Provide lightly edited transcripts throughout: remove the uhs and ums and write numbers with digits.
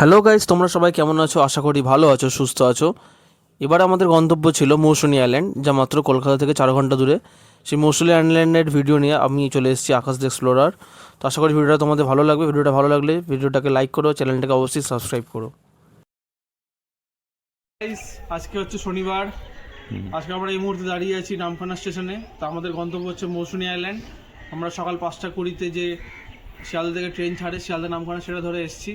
Hello guys, তোমরা সবাই কেমন আছো? আশা করি ভালো আছো, সুস্থ আছো। এবার আমাদের গন্তব্য ছিল মৌসুনী আইল্যান্ড, যা মাত্র কলকাতা থেকে 4 ঘন্টা দূরে। সেই মৌসুনী আইল্যান্ডের ভিডিও নিয়ে আমি চলে এসেছি আকাশ দ্য এক্সপ্লোরার। তো আশা করি ভিডিওটা তোমাদের ভালো লাগবে। ভিডিওটা ভালো লাগলে ভিডিওটাকে লাইক করো, চ্যানেলটাকে অবশ্যই সাবস্ক্রাইব করো। গাইস, আজকে হচ্ছে শনিবার। আজকে আমরা এই মুহূর্তে দাঁড়িয়ে আছি নামখানা স্টেশনে। তো আমাদের গন্তব্য হচ্ছে মৌসুনী আইল্যান্ড। আমরা সকাল 5:20 যে শিয়ালদা থেকে ট্রেন ছাড়ে শিয়ালদা নামখানা, সেটা ধরে এসেছি।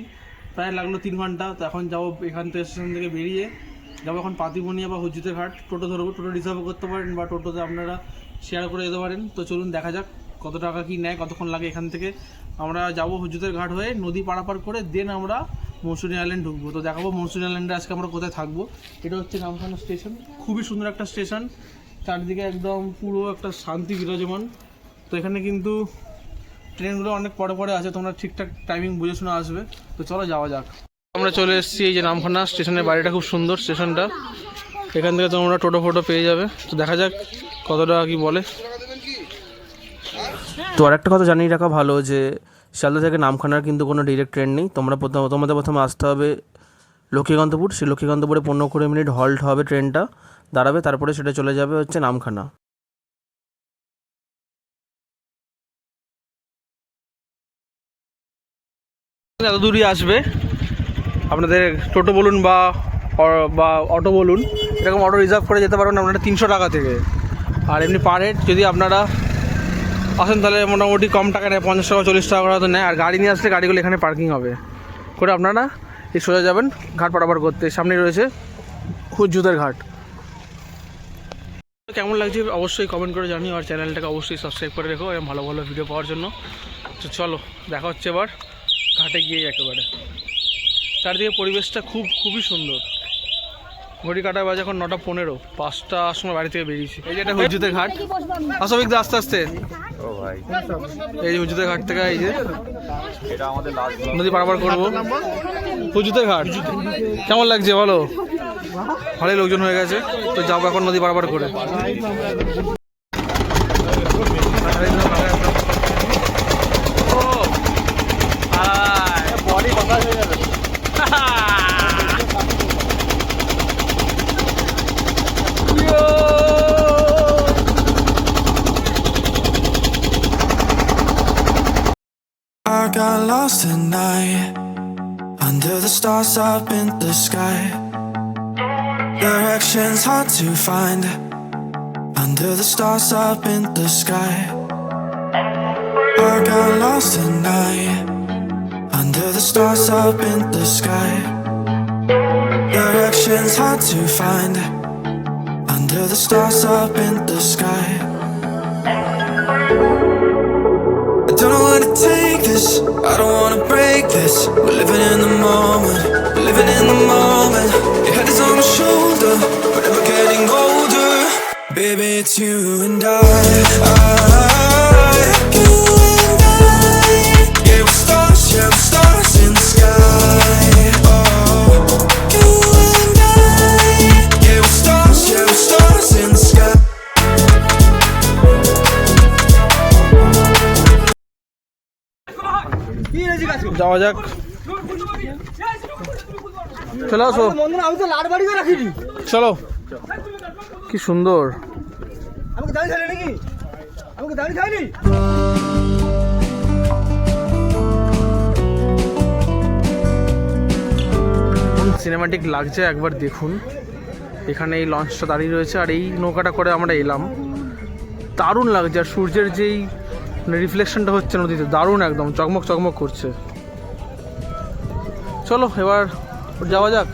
প্রায় লাগলো 3 ঘন্টা। তো এখন যাবো এখান থেকে, স্টেশন থেকে বেরিয়ে যাবো এখন পাতিবনিয়া বা হুজুতে ঘাট। টোটো ধরবো, টোটো রিজার্ভ করতে পারেন বা টোটোতে আপনারা শেয়ার করে যেতে পারেন। তো চলুন দেখা যাক কত টাকা কি নেয়, কতক্ষণ লাগে। এখান থেকে আমরা যাবো হুজুতের ঘাট হয়ে, নদী পারাপার করে দেন আমরা মৌসুনী আইল্যান্ড ঢুকবো। তো দেখাবো মৌসুনী আইল্যান্ডে আজকে আমরা কোথায় থাকবো। এটা হচ্ছে নামখানা স্টেশন, খুবই সুন্দর একটা স্টেশন। চারদিকে একদম পুরো একটা শান্তি বিরাজমান। তো এখানে কিন্তু ট্রেনগুলো অনেক পরে পরে আছে, তোমরা ঠিকঠাক টাইমিং বুঝে শুনে আসবে। তো চলো যাওয়া যাক। আমরা চলে এসেছি এই যে নামখানা স্টেশনের বাইরেটা, খুব সুন্দর স্টেশনটা। এখান থেকে তোমরা টোটো ফোটো পেয়ে যাবে। তো দেখা যাক কত টাকা কি বলে। তো আর একটা কথা জানিয়ে রাখা ভালো যে শিয়ালদা থেকে নামখানার কিন্তু কোনো ডিরেক্ট ট্রেন নেই। তোমাদের প্রথমে আসতে হবে লক্ষ্মীকান্তপুর। সেই লক্ষ্মীকান্তপুরে 15-20 মিনিট হল্ট হবে, ট্রেনটা দাঁড়াবে, তারপরে সেটা চলে যাবে হচ্ছে নামখানা। এত দূরই আসবে, আপনাদের টোটো বলুন বা অটো বলুন, এরকম অটো রিজার্ভ করে যেতে পারবেন আপনারা 300 টাকা থেকে। আর এমনি পার হেড যদি আপনারা আসেন তাহলে মোটামুটি কম টাকা নেয়, 50 টাকা 40 টাকা করে তো নেয়। আর গাড়ি নিয়ে আসলে গাড়িগুলো এখানে পার্কিং হবে করে আপনারা এই সোজা যাবেন ঘাট পারাপার করতে। সামনে রয়েছে হুজুতের ঘাট। কেমন লাগছে অবশ্যই কমেন্ট করে জানিও, আর চ্যানেলটাকে অবশ্যই সাবস্ক্রাইব করে রেখো এরকম ভালো ভালো ভিডিও পাওয়ার জন্য। তো চলো দেখা হচ্ছে এবার ঘাটে গিয়ে একেবারে। চারদিকে পরিবেশটা খুবই সুন্দর। ঘড়ি কাটা বাজে এখন 9:15, 5টার সময় বাড়ি থেকে বেরিয়েছি। এই যে এটা হুজুতের ঘাট। আসবিক দা আস্তে আস্তে। ও ভাই, এই যে হুজুতের ঘাট থেকে এই যে এটা আমাদের লাস্ট নদী পারাপার করবো। হুজুতের ঘাট কেমন লাগছে বলো? ভালোই লোকজন হয়ে গেছে। তো যাবো এখন নদী পারাপার করে। I got lost at night, under the stars up in the sky. Directions hard to find, under the stars up in the sky. I got lost at night, under the stars up in the sky. Directions hard to find, under the stars up in the sky. I don't know where to take this, I don't wanna break this. We're living in the moment, we're living in the moment. Your head is on my shoulder, we're never getting older. Baby, it's you and I. You and I. Yeah, we're stars in the sky. Oh, you and I. Yeah, we're stars in the sky. যাওয়া যাক, চলে আসো। চলো, কি সুন্দর। Cinematic লাগছে, একবার দেখুন। এখানে এই লঞ্চটা দাঁড়িয়ে রয়েছে আর এই নৌকাটা করে আমরা এলাম। দারুণ লাগছে, আর সূর্যের যেই রিফ্লেকশনটা হচ্ছে নদীতে, দারুণ একদম চকমক চকমক করছে। চলো এবার যাওয়া যাক,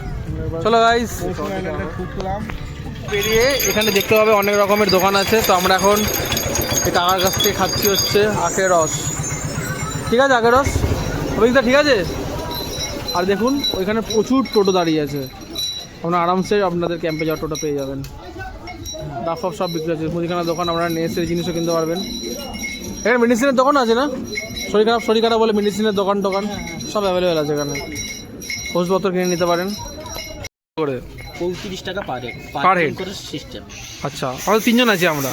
চলো গাইস। বেরিয়ে এখানে দেখতে পাবে অনেক রকমের দোকান আছে। তো আমরা এখন এই কাকার কাছ থেকে খাচ্ছি হচ্ছে আখের রস। ঠিক আছে, আখের রস অভিজ্ঞতা ঠিক আছে। আর দেখুন ওইখানে প্রচুর টোটো দাঁড়িয়ে আছে, আপনারা আরামসে আপনাদের ক্যাম্পে যাওয়ার টোটো পেয়ে যাবেন। ডাব ফাব সব বিক্রি আছে, মুদিখানার দোকান, আপনারা নেসের জিনিসও কিনতে পারবেন। এখানে মেডিসিনের দোকান আছে না, শরীর খারাপ বলে মেডিসিনের দোকান সব অ্যাভেলেবেল আছে এখানে, ওষুধপত্র কিনে নিতে পারেন। করে 35 টাকা পার হেড করে সিস্টেম। আচ্ছা, আমাদের 3 জন আছি আমরা।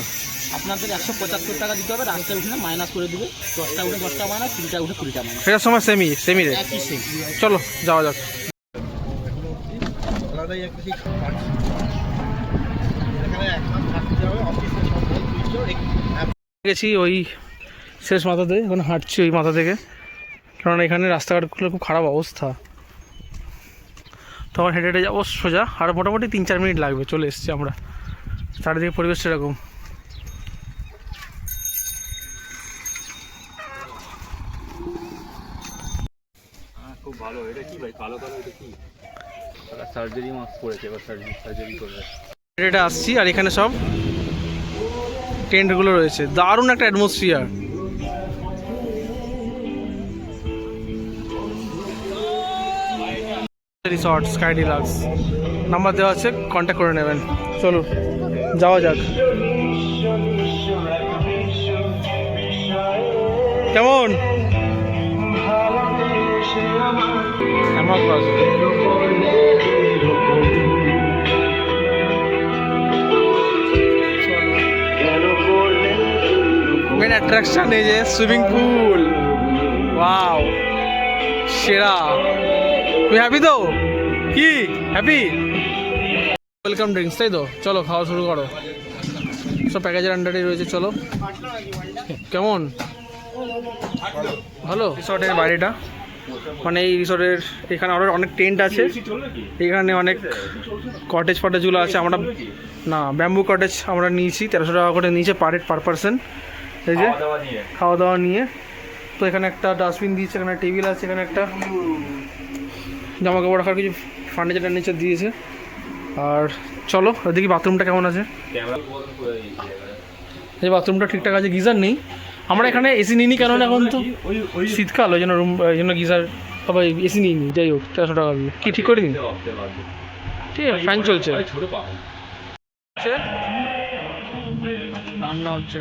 আপনাদের 175 টাকা দিতে হবে, রাস্তায় উঠে মাইনাস করে দেবে। 10টা উঠে 10টা মাইনাস, 3টা উঠে 20টা মাইনাস। ফেরার সময় সেমি রেট। একই সেম। চলো যাওয়া যাক। গেছি ওই শেষ মাথাতে, এখন হাঁটছি ওই মাথা থেকে, কারণ এখানে রাস্তাঘাটগুলো খুব খারাপ অবস্থা। তখন হেঁটে হেঁটে যাবো সোজা, আর মোটামুটি 3-4 মিনিট লাগবে, চলে এসেছি আমরা। চারিদিকে পরিবেশ সেরকম। খুব ভালো। এটা কি ভাই, কালো কালো এটা কি? সার্জারি মাস্ক পড়েছে, এবার সার্জারি করবে। এটা আসছি, আর এখানে সব টেন্টগুলো রয়েছে, দারুণ একটা atmosphere. Resort sky deluxe, number দেওয়া আছে, কন্ট্যাক্ট করে নেবেন। চলুন যাওয়া যাক। কেমন মেন অ্যাট্রাকশন এই যে সুইমিং পুল। ওয়াও, সেরা। তুই হ্যাপি তো? কি হ্যাপি? ওয়েলকাম ড্রিঙ্কস, তাই তো? চলো খাওয়া শুরু করো, সব প্যাকেজের আন্ডারেই রয়েছে। চলো, কেমন? ভালো। রিসর্টের বাইরেটা, মানে এই রিসর্টের এখানে আরও অনেক টেন্ট আছে, এখানে অনেক কটেজ ফটেজগুলো আছে। আমরা না, ব্যাম্বু কটেজ আমরা নিয়েছি, 1300 টাকা করে নিয়েছে পার পারসন। এই যে খাওয়া দাওয়া নিয়ে। তো এখানে একটা ডাস্টবিন দিয়েছে, এখানে টেবিল আছে, এখানে একটা জামা কাপড় রাখার কিছু ফার্নিচার টার্নিচার দিয়েছে। আর চলো দেখি বাথরুমটা কেমন আছে। এই বাথরুমটা ঠিকঠাক আছে, গিজার নেই। আমরা এখানে এসি নিইনি, কারণ এখন তো শীতকাল, ওই জন্য রুম, ওই জন্য গিজার সবাই এসি নিইনি। যাই হোক, 1300 টাকা দিয়ে কি ঠিক করে নিন। ঠিক আছে, ফ্যান চলছে, রান্না হচ্ছে।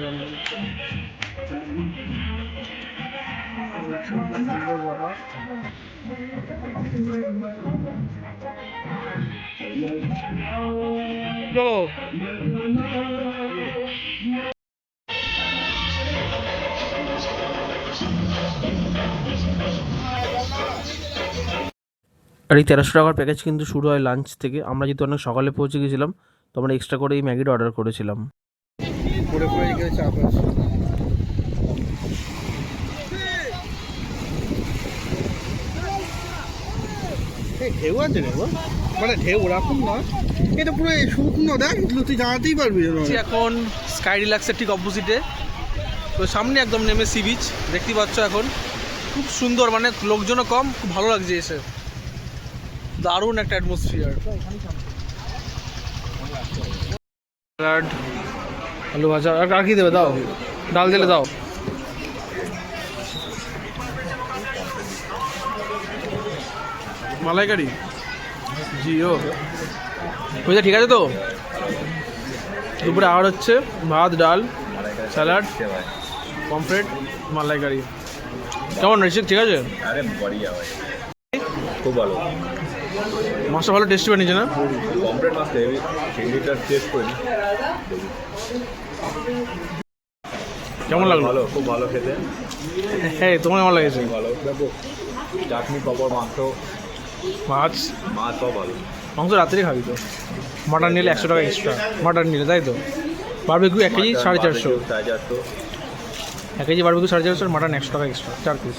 চলো আর এই 1300 টাকার প্যাকেজ কিন্তু শুরু হয় লাঞ্চ থেকে। আমরা যেহেতু অনেক সকালে পৌঁছে গেছিলাম, তো আমরা এক্সট্রা করে এই ম্যাগিটা অর্ডার করেছিলাম। ঢেউ আছে রে, মানে ঢেউ ওরকম নয়, এটা পুরো শুকনো। দেখ, তুই জানাতেই পারবি। এখন স্কাই রিল্যাক্সের ঠিক অপোজিটে, তো সামনে একদম নেমে সি বিচ দেখতে পাচ্ছ। এখন খুব সুন্দর, মানে লোকজনও কম, খুব ভালো লাগছে এসে, দারুণ একটা অ্যাটমসফিয়ার। স্যালাড, আলু ভাজা, আর কি দেবে দাও? ডাল দিলে দাও। মালাইকারি জিও, বুঝলে? ঠিক আছে তো? দুপুরে আবার হচ্ছে ভাত, ডাল, স্যালাড, পমফ্রেট, মালাইকারি। কেমন ঋষিক? ঠিক আছে? আরে বড়িয়া ভাই, খুব ভালো। মাছটা ভালো টেস্টি বানিয়েছে না? কমপ্লিট মাছ দেবে, চিংড়িটা টেস্ট করি। কেমন লাগলো? ভালো, খুব ভালো খেতে। হ্যাঁ, তোমার কেমন লেগেছে? ভালো, চাটনি, পাপড়, মাংস, মাছ সব ভালো। মাংস রাত্রে খাবি তো? মাটন নিলে 100 টাকা এক্সট্রা, মাটন নিলে, তাই তো? Barbecue 1 KG 450, 1 KG barbecue 450, mutton 100 টাকা এক্সট্রা, 4 পিস।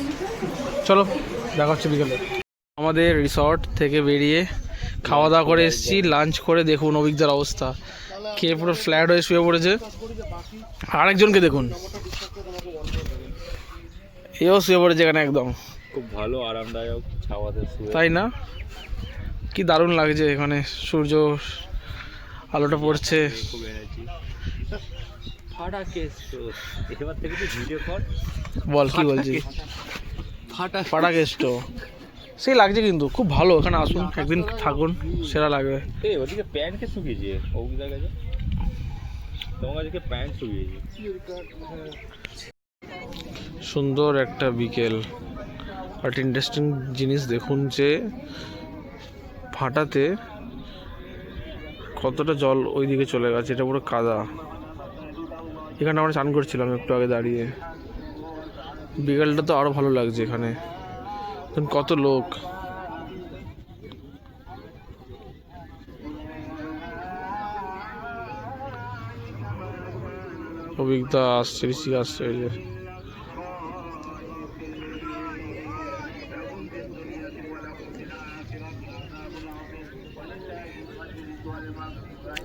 চলো দেখা হচ্ছে বিকেলে। আমাদের রিসর্ট থেকে বেরিয়ে খাওয়া দাওয়া করে এসেছি। লাঞ্চ করে দেখুন অভিজ্ঞতার অবস্থা, খেয়ে পুরো ফ্ল্যাট হয়ে শুয়ে পড়েছে। আরেকজনকে দেখুন, এও শুয়ে পড়েছে এখানে একদম। খুব ভালো, আরামদায়ক ছাওয়াতে শুয়ে। তাই না? কি দারুণ লাগছে এখানে, সূর্য আলোটা পড়ছে। খুব এনার্জি। ফাটা কেস তো, এবার থেকে তুই ভিডিও কর। বল, কি বলছিস? ফাটা কেষ্ট সেই লাগছে, কিন্তু খুব ভালো। এখানে আসুন, একদিন থাকুন, সেরা লাগবে। এই ওদিকে প্যান্টকে শুকিয়েছে, ওই জায়গায় তোমার কাছে প্যান্ট শুকিয়েছে। সুন্দর একটা বিকেল। বাট ইন্টারেস্টিং জিনিস দেখুন যে ফাটাতে কতটা জল ওই দিকে চলে গেছে, এটা পুরো কাদা। এখানে আমরা চান করছিলাম একটু আগে দাঁড়িয়ে। বিকেলটা তো আরও ভালো লাগছে এখানে, কত লোক। অভিজ্ঞতা আসছে, ঋষি আসছে, ওই যে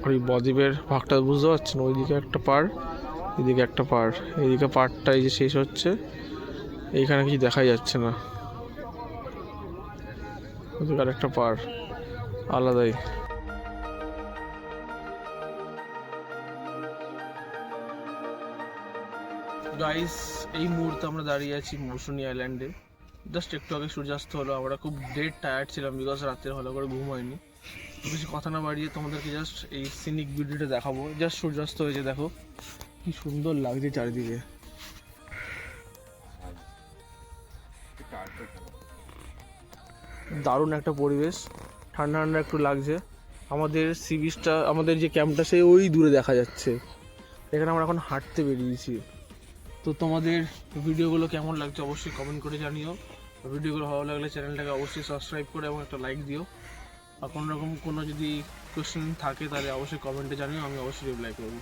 ওই বদ্বীপের ভাগটা বুঝতে পারছেন, ওইদিকে একটা পাড়, এদিকে একটা পাড়, এইদিকে পাড়টা এই যে শেষ হচ্ছে, এইখানে কিছু দেখাই যাচ্ছে না, ওদিকে আর একটা পাড় আলাদাই। গাইস, এই মুহূর্তে আমরা দাঁড়িয়ে আছি মৌসুনি আইল্যান্ডে। জাস্ট একটু আগে সূর্যাস্ত হলো, আমরা খুব ডেড টায়ার্ড ছিলাম বিকজ রাত্রে ভালো করে ঘুম হয়নি। বেশি কথা না বাড়িয়ে তোমাদেরকে জাস্ট এই সিনিক ভিডিওটা দেখাবো। জাস্ট সূর্যাস্ত হয়েছে, দেখো কি সুন্দর লাগছে চারিদিকে। দারুণ একটা পরিবেশ, ঠান্ডা ঠান্ডা একটু লাগছে। আমাদের সি বিচটা, আমাদের যে ক্যাম্পটা, সেই ওই দূরে দেখা যাচ্ছে। এখানে আমরা এখন হাঁটতে বেরিয়েছি। তো তোমাদের ভিডিওগুলো কেমন লাগছে অবশ্যই কমেন্ট করে জানিও। ভিডিওগুলো ভালো লাগলে চ্যানেলটাকে অবশ্যই সাবস্ক্রাইব করে এবং একটা লাইক দিও। আর কোনোরকম কোনো যদি কোয়েশ্চেন থাকে তাহলে অবশ্যই কমেন্টে জানিও, আমি অবশ্যই রিপ্লাই করবো।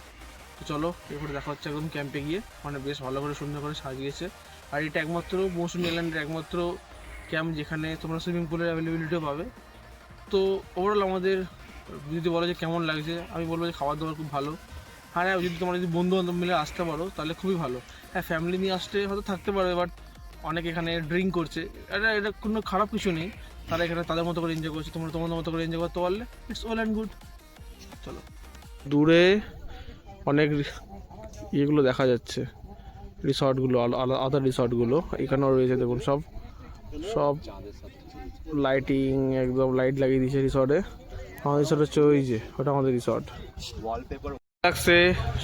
তো চলো, এরপরে দেখা হচ্ছে একদম ক্যাম্পে গিয়ে। মানে বেশ ভালো করে সুন্দর করে সাজিয়েছে। আর এটা একমাত্র মৌসুনি আইল্যান্ডের একমাত্র ক্যাম্প যেখানে তোমরা সুইমিং পুলের অ্যাভেলেবিলিটিও পাবে। তো ওভারঅল আমাদের যদি বলো যে কেমন লাগছে, আমি বলবো যে খাবার দাবার খুব ভালো। আর হ্যাঁ, যদি তোমরা যদি বন্ধু বান্ধব মিলে আসতে পারো তাহলে খুবই ভালো। হ্যাঁ, ফ্যামিলি নিয়ে আসতে হয়তো থাকতে পারবে, বাট অনেকে এখানে ড্রিঙ্ক করছে, এটা কোনো খারাপ কিছু নেই। তারা এখানে তাদের মতো করে এনজয় করছে, তোমরা তোমাদের মতো করে এনজয় করতে পারলে ইটস অল অ্যান্ড গুড। চলো, দূরে অনেক ইয়েগুলো দেখা যাচ্ছে, রিসর্টগুলো, আদার রিসর্টগুলো এখানেও রয়েছে। দেখুন সব সব লাইটিং, একদম লাইট লাগিয়ে দিয়েছে রিসর্টে। আমাদের রিসর্ট হচ্ছে ওই যে, ওটা আমাদের রিসর্ট। লাগছে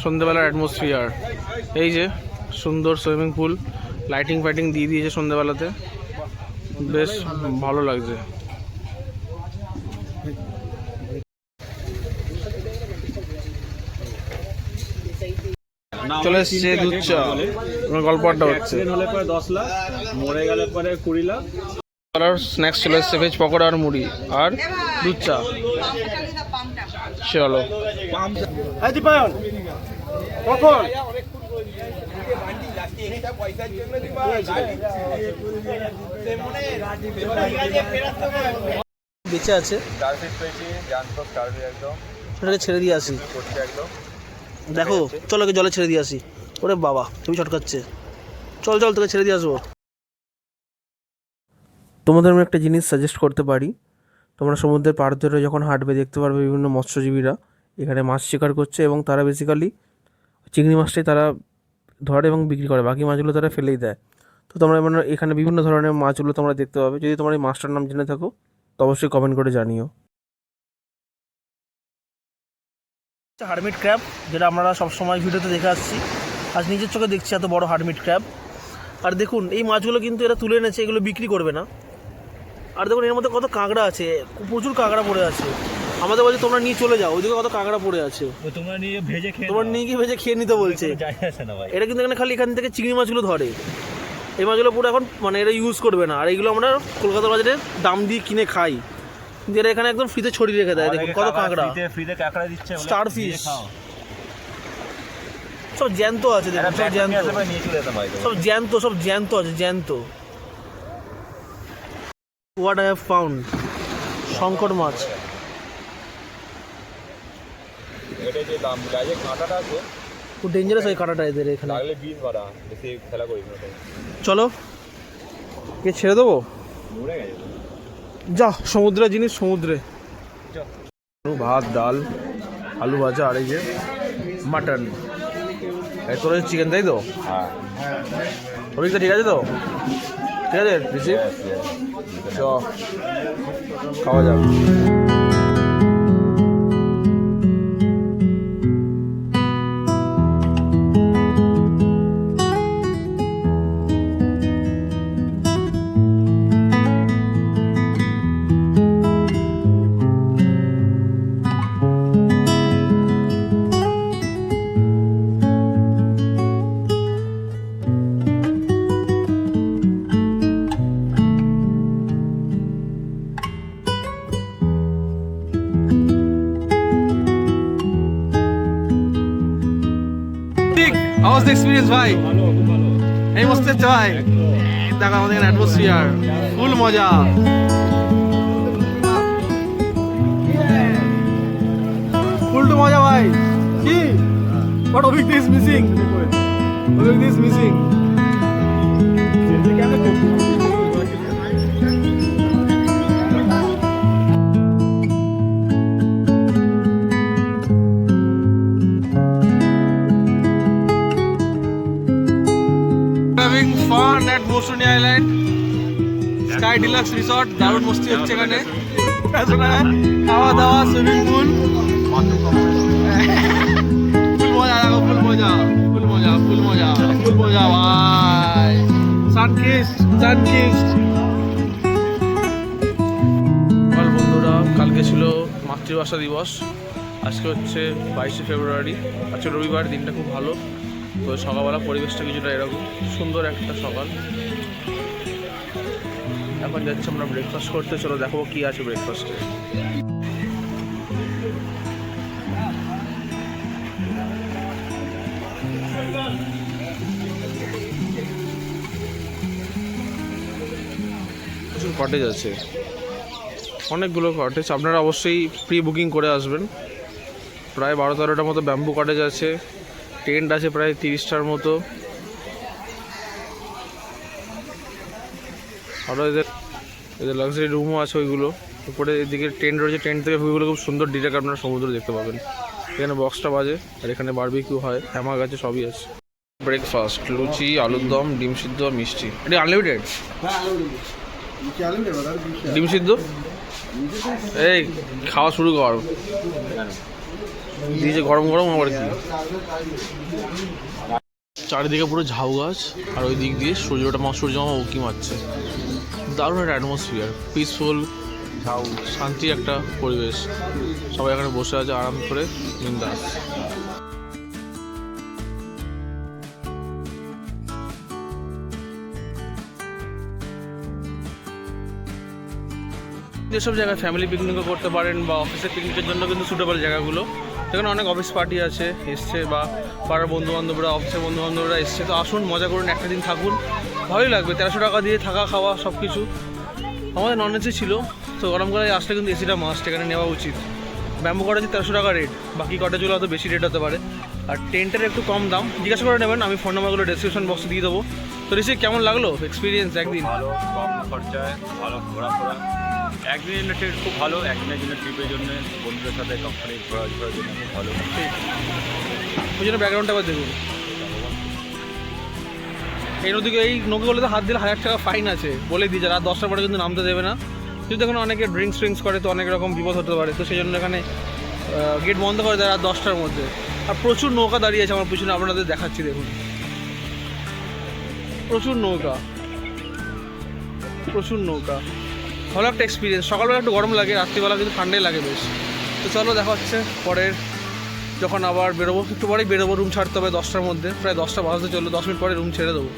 সন্ধ্যেবেলার অ্যাটমসফিয়ার, এই যে সুন্দর সুইমিং পুল, লাইটিং ফাইটিং দিয়ে দিয়েছে সন্ধ্যেবেলাতে, বেশ ভালো লাগছে। চলে এসছে দুধ চা, গল্প আড্ডা হচ্ছে। হলে পরে 10 লাখ, মরে গেলে পরে 20 লাখ। স্ন্যাক্স চলে এসছে, ভেজ পকোড়া আর মুড়ি আর দুধ চা। চলো, কখন বেঁচে আছে, সেটাকে ছেড়ে দিয়ে আসি। দেখো, চলো জলে ছেড়ে দিয়ে আসি। ওরে বাবা, তুমি ছটকাচ্ছে। চল চল, তোকে ছেড়ে দিয়ে আসবো। তোমাদের আমি একটা জিনিস সাজেস্ট করতে পারি। তোমরা সমুদ্রের পাড় ধরে যখন হাঁটবে দেখতে পারবে বিভিন্ন মৎস্যজীবীরা এখানে মাছ শিকার করছে, এবং তারা বেসিক্যালি চিংড়ি মাছটাই তারা ধরে এবং বিক্রি করে, বাকি মাছগুলো তারা ফেলেই দেয়। তো তোমরা মানে এখানে বিভিন্ন ধরনের মাছগুলো তোমরা দেখতে পাবে। যদি তোমরা এই মাছটার নাম জেনে থাকো তো অবশ্যই কমেন্ট করে জানিও। হারমিট ক্র্যাব, যেটা আমরা সবসময় ভিডিওতে দেখে আসছি, আজ নিজের চোখে দেখছি এত বড় হারমিট ক্র্যাব। আর দেখুন এই মাছগুলো কিন্তু এরা তুলে এনেছে, এগুলো বিক্রি করবে না। আর দেখুন এর মধ্যে কত কাঁকড়া আছে, প্রচুর কাঁকড়া পড়ে আছে। আমাদের বলছে তোমরা নিয়ে চলে যাও, ওইদিকে কত কাঁকড়া পড়ে আছে, তোমরা নিয়ে ভেজে খেয়ে, তোমরা নিয়ে গিয়ে ভেজে খেয়ে নিতে বলছে। এটা কিন্তু এখানে খালি এখান থেকে চিংড়ি মাছগুলো ধরে, এই মাছগুলো পুরো এখন মানে এরা ইউজ করবে না। আর এইগুলো আমরা কলকাতা বাজারে দাম দিয়ে কিনে খাই, যেটা এখানে একদম ফ্রিতে ছড়িয়ে রেখে দেয়। দেখুন কত কাঁকড়া, ফ্রিতে কাঁকড়া দিচ্ছে, স্টার ফিশ, সব জ্যান্ত আছে। দেখুন সব জ্যান্ত, সব জ্যান্ত, সব জ্যান্ত আছে, জ্যান্ত। হোয়াট আই হ্যাভ ফাউন্ড, শঙ্কর মাছ। এটা যে দাম গায়ে কাঁটাটা আছে, খুব ডেঞ্জারাস ওই কাঁটাটা এদের এখানে, লাগলে 20 বাড়া, বেশি খেলা করি না। চলো কে ছেড়ে দেবো, মরে গেছে যা সমুদ্রের জিনিস সমুদ্রে। ভাত, ডাল, আলু ভাজা, আর এই যে মাটন। তোর চিকেন, তাই তো? হ্যাঁ, অভিজ্ঞতা ঠিক আছে তো? ঠিক আছে রিসিভ, চ খাওয়া যাক। ওয়াজ দ্য এক্সপিরিয়েন্স ভাই? এই মস্ত হচ্ছে ভাই, দেখো আমাদের এখানে অ্যাটমসফিয়ার ফুল মজা। ফুল টু মজা ভাই। কি বাট অভিজ্ঞ ইজ মিসিং, অভিজ্ঞ is missing. Having fun at Mosuni Island, Sky Deluxe Resort, দারুণ মস্তি হচ্ছে এখানে। খাওয়া দাওয়া, সুইমিং পুল, ফুল মজা, দেখো ফুল মজা, ফুল মজা, ফুল মজা, ফুল মজা ভাই। সানকিস, সানকিস। বন্ধুরা, কালকে ছিল মাতৃভাষা দিবস, আজকে হচ্ছে 22শে ফেব্রুয়ারি, আজকে রবিবার, দিনটা খুব ভালো। তো সকালবেলা পরিবেশটা কিছুটা এরকম সুন্দর একটা সকাল। এখন যাচ্ছি আমরা ব্রেকফাস্ট করতে, চলো দেখো কি আছে ব্রেকফাস্টে। প্রচুর কটেজ আছে, অনেকগুলো কটেজ। আপনারা অবশ্যই প্রি বুকিং করে আসবেন। প্রায় 12-13টার মতো ব্যাম্বু কটেজ আছে, টেন্ট আছে প্রায় 30টার মতো। আরও এদের লাক্সারি রুমও আছে, ওইগুলো উপরে এদিকে টেন্ট রয়েছে, টেন্ট থেকে ভিউগুলো খুব সুন্দর ডিরেক্ট আপনারা সমুদ্র দেখতে পাবেন। এখানে বক্সটা বাজে, আর এখানে বারবিকিউ হয়, হ্যামাক আছে, সবই আছে। ব্রেকফাস্ট, লুচি, আলুর দম, ডিম সিদ্ধ, মিষ্টি। এটা আনলিমিটেড ডিম সিদ্ধ। এই খাওয়া শুরু কর, দিয়েছে গরম গরম। আবার কি চারিদিকে পুরো ঝাউ গাছ, আর ওই দিক দিয়ে সূর্যমামা উঁকি মারছে। দারুণ একটা অ্যাটমসফিয়ার, পিসফুল, ঝাউ, শান্তি একটা পরিবেশ। সবাই এখানে বসে আছে আরাম করে, বিন্দাস। যেসব জায়গায় ফ্যামিলি পিকনিকও করতে পারেন বা অফিসের পিকনিকের জন্য কিন্তু সুটেবল জায়গাগুলো। সেখানে অনেক অফিস পার্টি আছে, এসছে, বা পাড়ার বন্ধুবান্ধবরা, অফিসের বন্ধুবান্ধবরা এসছে। তো আসুন, মজা করুন, একটা দিন থাকুন, ভালোই লাগবে। 1300 টাকা দিয়ে থাকা খাওয়া সব কিছু। আমাদের নন এসি ছিল, তো গরমকালে আসলে কিন্তু এসিটা মাস্ট এখানে নেওয়া উচিত। ব্যাম্বু কটেজে 1300 টাকা রেট, বাকি কটেজগুলো হয়তো বেশি রেট হতে পারে। আর টেন্টের একটু কম দাম, জিজ্ঞাসা করে নেবেন, আমি ফোন নাম্বারগুলো ডেসক্রিপশন বক্সে দিয়ে দেবো। তো ঋষি, কেমন লাগলো এক্সপিরিয়েন্স একদিন? ভালো, কম খরচায় ভালো ঘোরাফোরা। একদিনের জন্য ট্রিপ খুব ভালো, একদিনের জন্য ট্রিপের জন্য বন্ধুদের সাথে কোম্পানি ঘোরাঘোরার জন্য খুব ভালো। ঠিক, ওই জন্য ব্যাকগ্রাউন্ডটা আবার দেখুন। এই নদীকে, এই নৌকাগুলোতে হাত দিলে 1000 টাকা ফাইন আছে, বলে দিয়েছে রাত 10টার পরে কিন্তু নামতে দেবে না। যদি এখন অনেকে ড্রিঙ্কস করে, তো অনেক রকম বিপদ হতে পারে। তো সেই জন্য এখানে গেট বন্ধ করে দেয় রাত 10টার মধ্যে। আর প্রচুর নৌকা দাঁড়িয়ে আছে আমার পিছনে, আপনাদের দেখাচ্ছি, দেখুন প্রচুর নৌকা, প্রচুর নৌকা। ভালো একটা এক্সপিরিয়েন্স। সকালবেলা একটু গরম লাগে, রাত্রিবেলা কিন্তু ঠান্ডাই লাগে বেশ। তো চলো, দেখা হচ্ছে পরের, যখন আবার বেরোবো, একটু পরেই বেরোবো। রুম ছাড়তে হবে 10টার মধ্যে, প্রায় 10টা বাজতে চললো, 10 মিনিট পরে রুম ছেড়ে দেবো।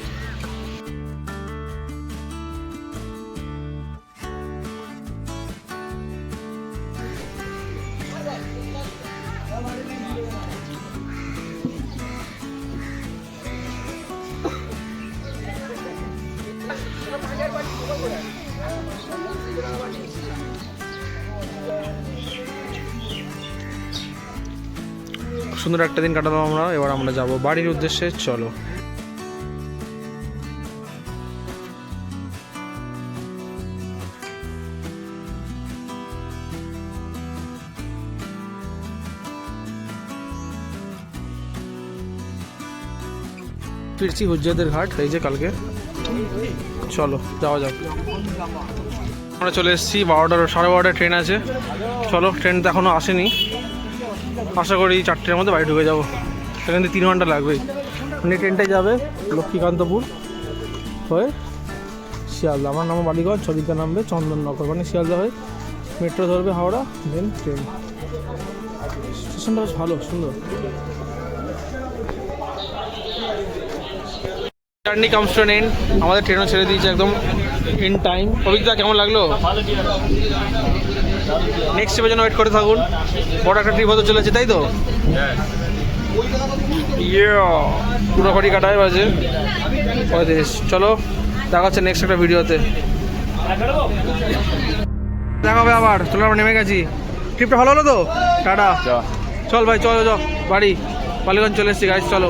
সুন্দর একটা দিন কাটালাম আমরা, এবার আমরা যাব বাড়ির উদ্দেশ্যে। চলো। ফিরছি হুজ্জাদের ঘাট, এই যে কালকে। চলো যাওয়া যাক। আমরা চলে এসেছি, 12:30 ট্রেন আছে। চলো, ট্রেন তো এখনও আসেনি, আশা করি 4টের মধ্যে বাড়ি ঢুকে যাবো। সেখান থেকে 3 ঘন্টা লাগবে। মানে ট্রেনটায় যাবে লক্ষ্মীকান্তপুর হয়ে শিয়ালদা। আমার নাম বালিগঞ্জ, ছবিকা নামবে চন্দননগর, মানে শিয়ালদা হয়ে মেট্রো ধরবে হাওড়া, দেন ট্রেন। স্টেশনটা বেশ ভালো, সুন্দর। Journey comes to an end. আমাদের ট্রেনও ছেড়ে দিয়েছে একদম ইন টাইম। অভিজ্ঞতা কেমন লাগলো? নেক্সট ট্রিপের জন্য ওয়েট করে থাকুন। বড় একটা ট্রিপ হতে চলেছে, তাই তো? পুরো ঘড়ি কাটায় বাজে 35। চলো দেখা হচ্ছে নেক্সট একটা ভিডিওতে, দেখা হবে আবার। চলো আমরা নেমে গেছি, ট্রিপটা ভালো হলো তো, টাটা। চল ভাই চলো বাড়ি, বালিগঞ্জ চলে এসেছি গাইজ, চলো।